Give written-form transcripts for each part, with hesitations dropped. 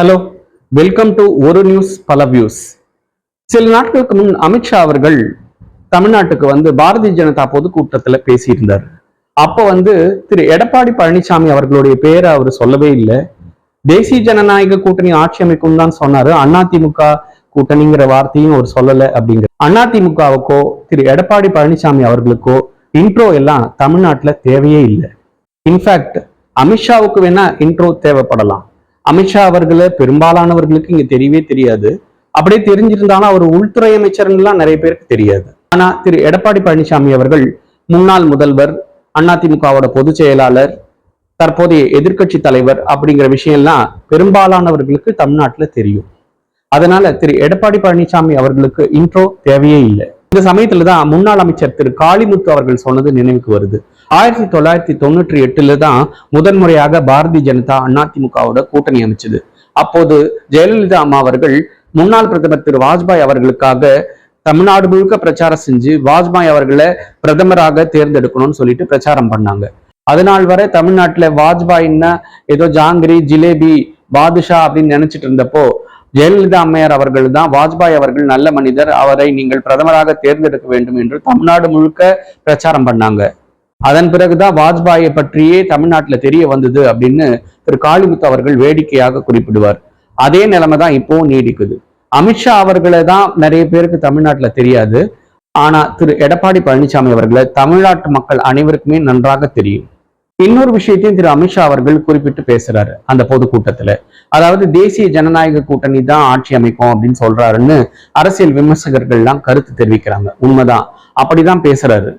Hello, welcome to ஒரு news பல views. சில நாட்களுக்கு முன் அமித்ஷா அவர்கள் தமிழ்நாட்டுக்கு வந்து பாரதிய ஜனதா பொதுக்கூட்டத்துல பேசியிருந்தார். அப்ப திரு எடப்பாடி பழனிசாமி அவர்களுடைய பேரை அவர் சொல்லவே இல்லை. தேசிய ஜனநாயக கூட்டணி ஆட்சி அமைக்கும் தான் சொன்னாரு. அதிமுக கூட்டணிங்கிற வார்த்தையும் அவர் சொல்லல. அப்படிங்கிற அதிமுகவுக்கோ திரு எடப்பாடி பழனிசாமி அவர்களுக்கோ இன்ட்ரோ எல்லாம் தமிழ்நாட்டுல தேவையே இல்லை. இன்ஃபேக்ட் அமித்ஷாவுக்கு வேணா இன்ட்ரோ தேவைப்படலாம். அமித்ஷா அவர்களை பெரும்பாலானவர்களுக்கு இங்க தெரியவே தெரியாது. அப்படியே தெரிஞ்சிருந்தாலும் அவர் உள்துறை அமைச்சர்லாம் நிறைய பேருக்கு தெரியாது. ஆனா திரு எடப்பாடி பழனிசாமி அவர்கள் முன்னாள் முதல்வர், அதிமுகவோட பொதுச் செயலாளர், தற்போதைய எதிர்கட்சி தலைவர் அப்படிங்கிற விஷயம்லாம் பெரும்பாலானவர்களுக்கு தமிழ்நாட்டுல தெரியும். அதனால திரு எடப்பாடி பழனிசாமி அவர்களுக்கு இன்ட்ரோ தேவையே இல்லை. இந்த சமயத்துலதான் முன்னாள் அமைச்சர் திரு காளிமுத்து அவர்கள் சொன்னது நினைவுக்கு வருது. 1998 தான் முதன்முறையாக பாரதிய ஜனதா அதிமுகவோட கூட்டணி அமைச்சது. அப்போது ஜெயலலிதா அம்மா அவர்கள் முன்னாள் பிரதமர் திரு வாஜ்பாய் அவர்களுக்காக தமிழ்நாடு முழுக்க பிரச்சாரம் செஞ்சு வாஜ்பாய் அவர்களை பிரதமராக தேர்ந்தெடுக்கணும்னு சொல்லிட்டு பிரச்சாரம் பண்ணாங்க. அதனால் வரை தமிழ்நாட்டுல வாஜ்பாய்னா ஏதோ ஜாங்கிரி, ஜிலேபி, பாதுஷா அப்படின்னு நினைச்சிட்டு இருந்தப்போ ஜெயலலிதா அம்மையார் அவர்கள் தான் வாஜ்பாய் அவர்கள் நல்ல மனிதர், அவரை நீங்கள் பிரதமராக தேர்ந்தெடுக்க வேண்டும் என்று தமிழ்நாடு முழுக்க பிரச்சாரம் பண்ணாங்க. அதன் பிறகுதான் வாஜ்பாயை பற்றியே தமிழ்நாட்டுல தெரிய வந்தது அப்படின்னு திரு காளிமுத்து அவர்கள் வேடிக்கையாக குறிப்பிடுவார். அதே நிலைமை தான் இப்போ நீடிக்குது. அமித்ஷா அவர்களை தான் நிறைய பேருக்கு தமிழ்நாட்டுல தெரியாது. ஆனா திரு எடப்பாடி பழனிசாமி அவர்களை தமிழ்நாட்டு மக்கள் அனைவருக்குமே நன்றாக தெரியும். இன்னொரு விஷயத்தையும் திரு அமித்ஷா அவர்கள் குறிப்பிட்டு பேசுறாரு அந்த பொதுக்கூட்டத்துல. அதாவது தேசிய ஜனநாயக கூட்டணி தான் ஆட்சி அமைக்கும் அப்படின்னு சொல்றாருன்னு அரசியல் விமர்சகர்கள் எல்லாம் கருத்து தெரிவிக்கிறாங்க. உண்மைதான், அப்படிதான் பேசுறாரு.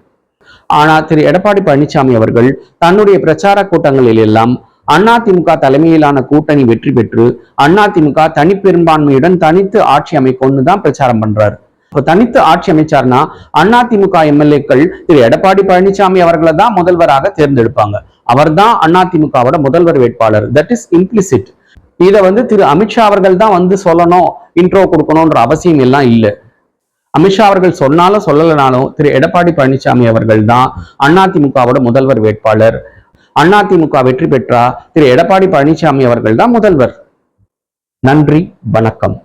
ஆனா திரு எடப்பாடி பழனிசாமி அவர்கள் தன்னுடைய பிரச்சார கூட்டங்களில் எல்லாம் அதிமுக தலைமையிலான கூட்டணி வெற்றி பெற்று அதிமுக தனிப்பெரும்பான்மையுடன் தனித்து ஆட்சி அமைக்கும்னு தான் பிரச்சாரம் பண்றாரு. இப்ப தனித்து ஆட்சி அமைச்சார்னா அதிமுக எம்எல்ஏக்கள் திரு எடப்பாடி பழனிசாமி அவர்களை தான் முதல்வராக தேர்ந்தெடுப்பாங்க. அவர் தான் அதிமுகவோட முதல்வர் வேட்பாளர். That is implicit. இதை திரு அமித்ஷா அவர்கள் தான் சொல்லணும், இன்ட்ரோ கொடுக்கணும்ன்ற அவசியம் எல்லாம் இல்லை. அமித்ஷா அவர்கள் சொன்னாலும் சொல்லலனாலும் திரு எடப்பாடி பழனிசாமி அவர்கள் தான் அதிமுகவோட முதல்வர் வேட்பாளர். அதிமுக வெற்றி பெற்றா திரு எடப்பாடி பழனிசாமி அவர்கள் தான் முதல்வர். நன்றி, வணக்கம்.